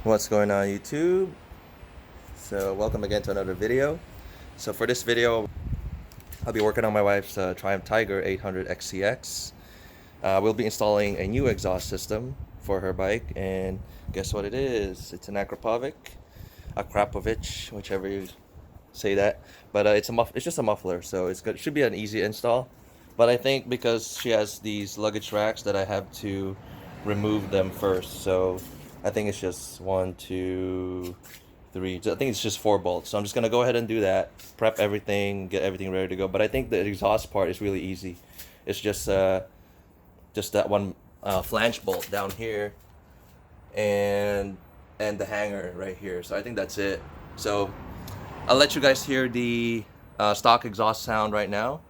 What's going on YouTube? So welcome again to another video. So for this video, I'll be working on my wife's Triumph Tiger 800 XCX. We'll be installing a new exhaust system for her bike, and guess what it is? It's an Akrapovic, whichever you say that. But it's just a muffler, so it should be an easy install. But I think because she has these luggage racks that I have to remove them first, so I think it's just one, two, three. I think it's just 4 bolts. So I'm just gonna go ahead and do that, prep everything, get everything ready to go. But I think the exhaust part is really easy. It's just that one flange bolt down here, and the hanger right here. So I think that's it. So I'll let you guys hear the stock exhaust sound right now.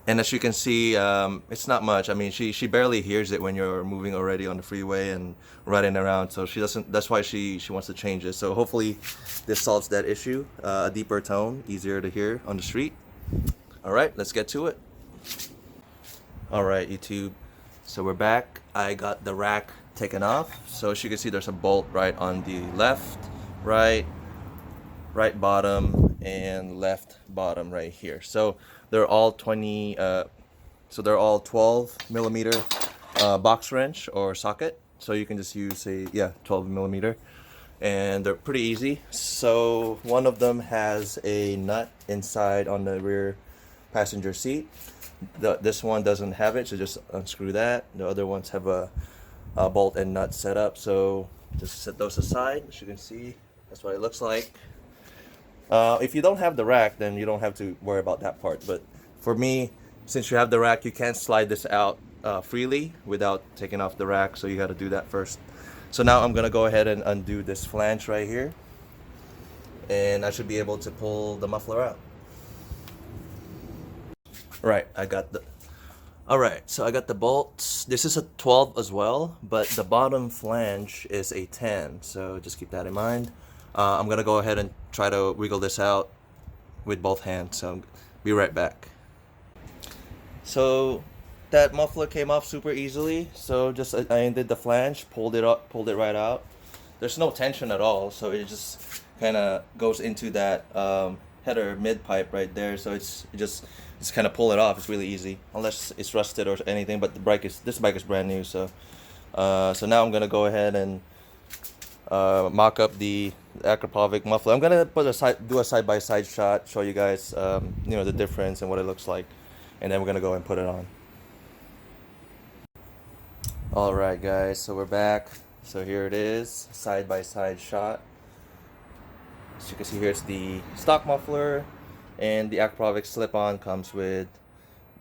And as you can see, it's not much. I mean, she barely hears it when you're moving already on the freeway and riding around. So she doesn't. That's why she wants to change it. So hopefully, this solves that issue. A deeper tone, easier to hear on the street. All right, let's get to it. All right, YouTube. So we're back. I got the rack taken off. So as you can see, there's a bolt right on the left, right bottom, and left bottom right here. So they're all 12 millimeter box wrench or socket. So you can just use 12 millimeter, and they're pretty easy. So one of them has a nut inside on the rear passenger seat. This one doesn't have it, so just unscrew that. The other ones have a bolt and nut set up. So just set those aside. As you can see, that's what it looks like. If you don't have the rack, then you don't have to worry about that part. But for me, since you have the rack, you can't slide this out freely without taking off the rack. So you got to do that first. So now I'm going to go ahead and undo this flange right here. And I should be able to pull the muffler out. Right, Alright, so I got the bolts. This is a 12 as well, but the bottom flange is a 10. So just keep that in mind. I'm gonna go ahead and try to wiggle this out with both hands, so be right back. So that muffler came off super easily. So just I undid the flange, pulled it right out. There's no tension at all, so it just kind of goes into that header mid pipe right there. So it's just kind of pull it off. It's really easy, unless it's rusted or anything. But this bike is brand new, so now I'm gonna go ahead and mock up the Akrapovic muffler. I'm gonna do a side-by-side shot, show you guys the difference and what it looks like, and then we're gonna go and put it on. All right, guys, so we're back. So here it is, side-by-side shot. As you can see here, it's the stock muffler, and the Akrapovic slip-on comes with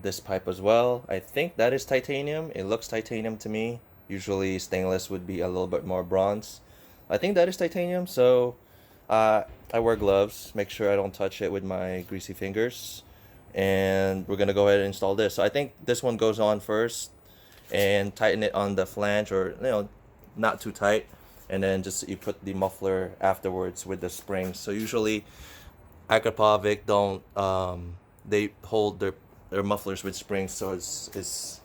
this pipe as well. I think that is titanium. It looks titanium to me. Usually stainless would be a little bit more bronze. I think that is titanium, so I wear gloves, make sure I don't touch it with my greasy fingers, and we're gonna go ahead and install this. So I think this one goes on first, and tighten it on the flange, or not too tight, and then just you put the muffler afterwards with the springs. So usually Akrapovic don't they hold their mufflers with springs, so it's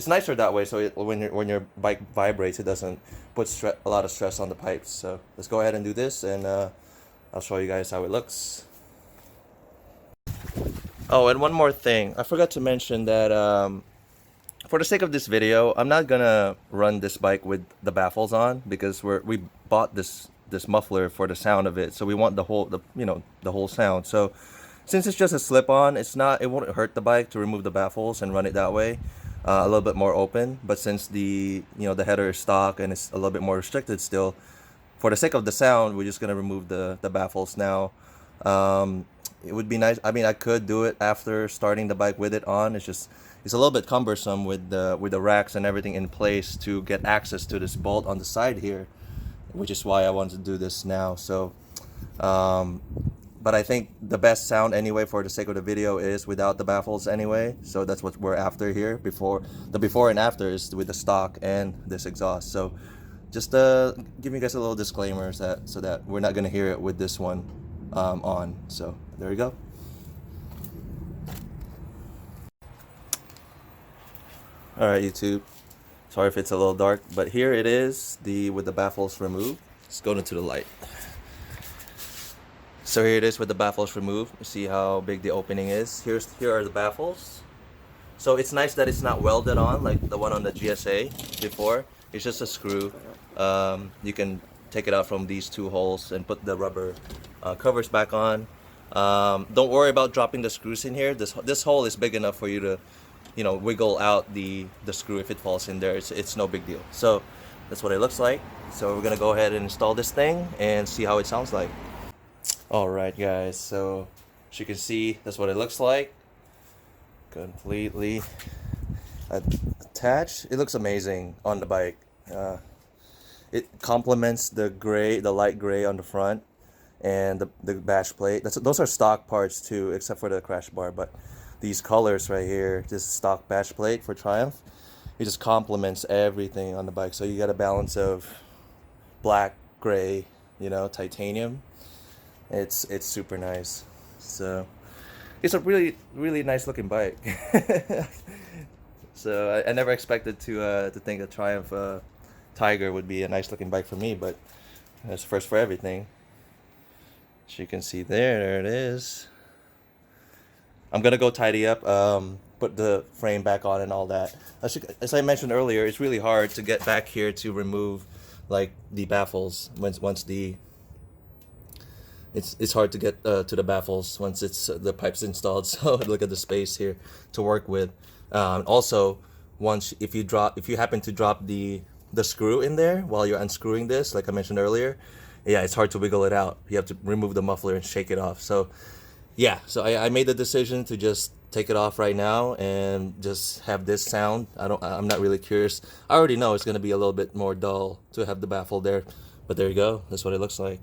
nicer that way. So when your bike vibrates, it doesn't put a lot of stress on the pipes. So let's go ahead and do this, and I'll show you guys how it looks. Oh, and one more thing, I forgot to mention that for the sake of this video, I'm not gonna run this bike with the baffles on, because we bought this muffler for the sound of it. So we want the whole sound. So since it's just a slip-on, it won't hurt the bike to remove the baffles and run it that way. A little bit more open, but since the header is stock and it's a little bit more restricted still, for the sake of the sound, we're just gonna remove the baffles now. It would be nice. I mean, I could do it after starting the bike with it on. It's just it's a little bit cumbersome with the racks and everything in place to get access to this bolt on the side here, which is why I wanted to do this now. So but I think the best sound anyway for the sake of the video is without the baffles anyway. So that's what we're after here. Before and after is with the stock and this exhaust. So just give you guys a little disclaimer so that we're not gonna hear it with this one on. So there you go. All right, YouTube. Sorry if it's a little dark, but here it is, with the baffles removed. Let's go into the light. So here it is with the baffles removed. You see how big the opening is. Here are the baffles. So it's nice that it's not welded on like the one on the GSA before. It's just a screw. You can take it out from these two holes and put the rubber covers back on. Don't worry about dropping the screws in here. This hole is big enough for you to, wiggle out the screw if it falls in there. It's no big deal. So that's what it looks like. So we're gonna go ahead and install this thing and see how it sounds like. Alright guys, so as you can see, that's what it looks like. Completely attached. It looks amazing on the bike. It complements the light gray on the front and the bash plate. Those are stock parts too, except for the crash bar. But these colors right here, this stock bash plate for Triumph, it just complements everything on the bike. So you got a balance of black, gray, titanium. It's super nice. So it's a really, really nice looking bike. So I never expected to think a Triumph Tiger would be a nice looking bike for me, but that's first for everything. As you can see there it is. I'm gonna go tidy up, put the frame back on and all that. As I mentioned earlier, it's really hard to get back here to remove like the baffles it's hard to get to the baffles once the pipe's installed. So look at the space here to work with. Also, if you happen to drop the screw in there while you're unscrewing this, like I mentioned earlier, yeah, it's hard to wiggle it out. You have to remove the muffler and shake it off. So yeah, so I made the decision to just take it off right now and just have this sound. I'm not really curious. I already know it's gonna be a little bit more dull to have the baffle there, but there you go. That's what it looks like.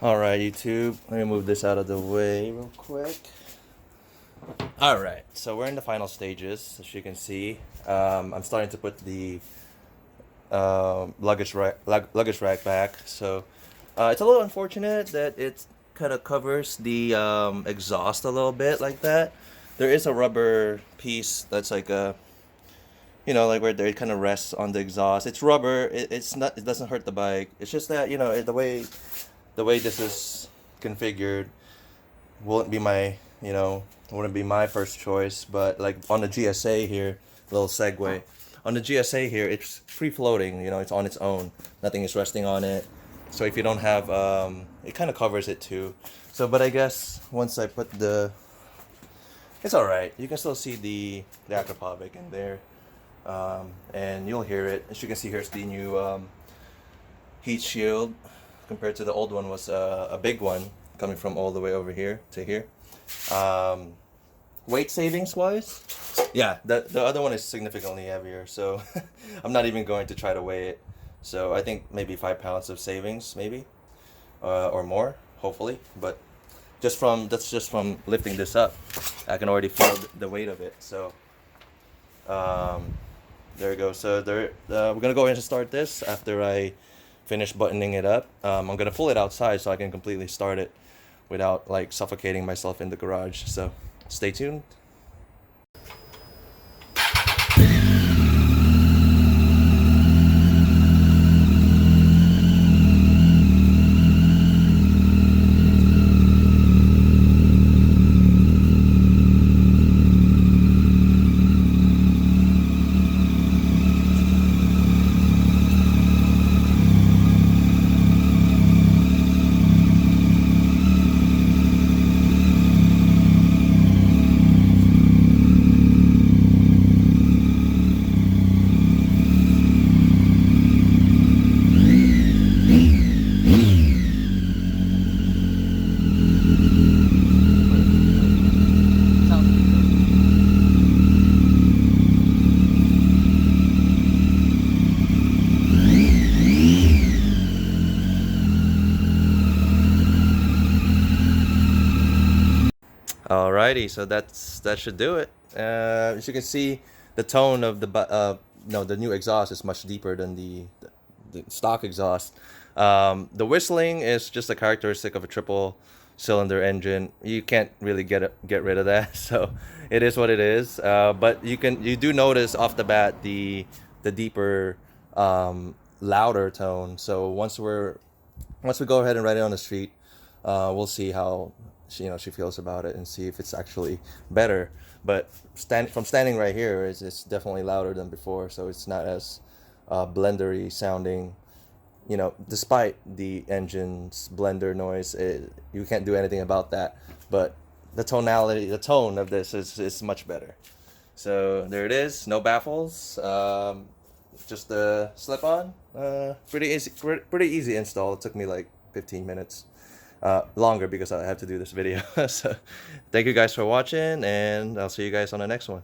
Alright YouTube, let me move this out of the way real quick. Alright, so we're in the final stages, as you can see. I'm starting to put the luggage rack back. So it's a little unfortunate that it kind of covers the exhaust a little bit like that. There is a rubber piece that's like a, like where it kind of rests on the exhaust. It's rubber. It doesn't hurt the bike. It's just that the way this is configured wouldn't be my first choice. But like on the GSA here, little segue, on the GSA here, it's free floating, it's on its own, nothing is resting on it. So if you don't have it kind of covers it too. So but I guess once I put it's all right. You can still see the Akrapovic in there, and you'll hear it. As you can see, here's the new heat shield. Compared to the old one was a big one coming from all the way over here to here. Weight savings wise, yeah, the other one is significantly heavier, so I'm not even going to try to weigh it. So I think maybe 5 pounds of savings, maybe, or more, hopefully. But that's just from lifting this up, I can already feel the weight of it. So there we go. So we're gonna go ahead and start this after I finish buttoning it up. I'm gonna pull it outside so I can completely start it without like suffocating myself in the garage. So stay tuned. Alrighty, so that should do it. As you can see, the tone of the new exhaust is much deeper than the stock exhaust. The whistling is just a characteristic of a triple cylinder engine. You can't really get rid of that, so it is what it is. But you do notice off the bat the deeper, louder tone. So once we go ahead and ride it on the street, we'll see how she feels about it and see if it's actually better. But standing right here, it's definitely louder than before, so it's not as blendery sounding. Despite the engine's blender noise, you can't do anything about that. But the tone of this is much better. So there it is. No baffles. Just a slip-on. Pretty easy install. It took me like 15 minutes. Longer because I have to do this video. So thank you guys for watching, and I'll see you guys on the next one.